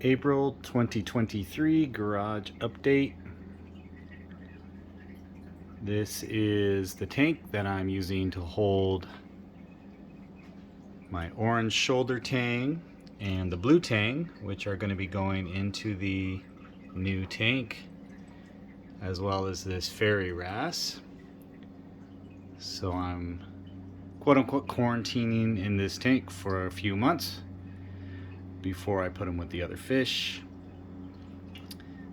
April 2023 garage update. This is the tank that I'm using to hold my orange shoulder tang and the blue tang, which are going to be going into the new tank, as well as this fairy wrasse. So I'm quote-unquote quarantining in this tank for a few months before I put them with the other fish.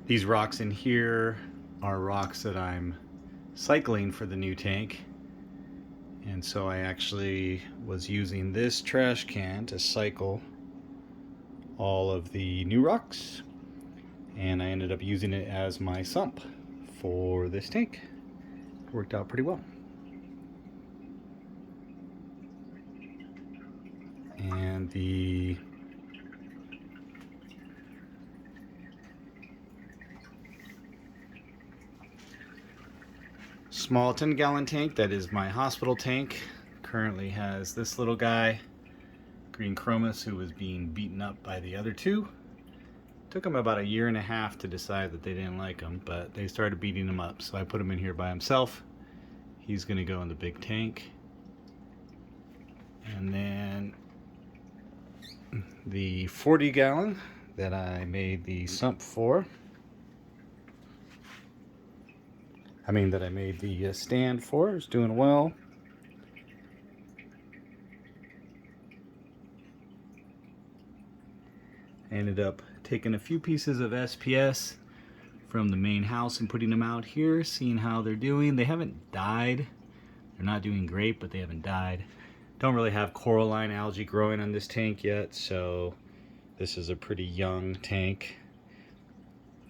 These rocks in here are rocks that I'm cycling for the new tank, and so I actually was using this trash can to cycle all of the new rocks, and I ended up using it as my sump for this tank. Worked out pretty well. And the small 10-gallon tank that is my hospital tank currently has this little guy, green chromis, who was being beaten up by the other two. Took them about 1.5 years to decide that they didn't like him, but they started beating him up, so I put him in here by himself. He's going to go in the big tank. And then the 40-gallon that I made the sump for, that I made the stand for, is doing well. I ended up taking a few pieces of SPS from the main house and putting them out here, seeing how they're doing. They haven't died. They're not doing great, but they haven't died. Don't really have coralline algae growing on this tank yet, so this is a pretty young tank.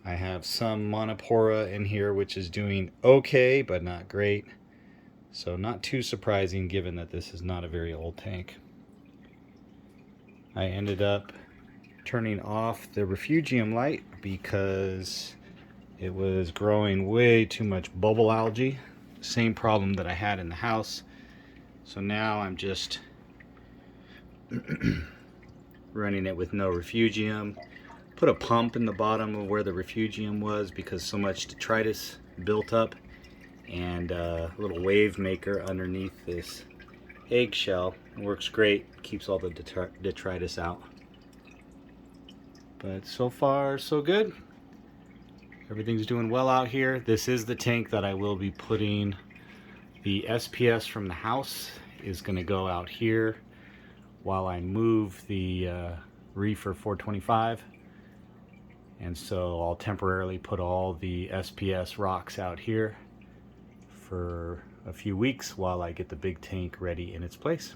I have some monopora in here, which is doing okay, but not great. So not too surprising given that this is not a very old tank. I ended up turning off the refugium light because it was growing way too much bubble algae. Same problem that I had in the house. So now I'm just running it with no refugium. Put a pump in the bottom of where the refugium was because so much detritus built up, and a little wave maker underneath this eggshell. It works great, keeps all the detritus out. But so far so good. Everything's doing well out here. This is the tank that I will be putting the SPS from the house. Is going to go out here while I move the reefer 425. And so I'll temporarily put all the SPS rocks out here for a few weeks while I get the big tank ready in its place.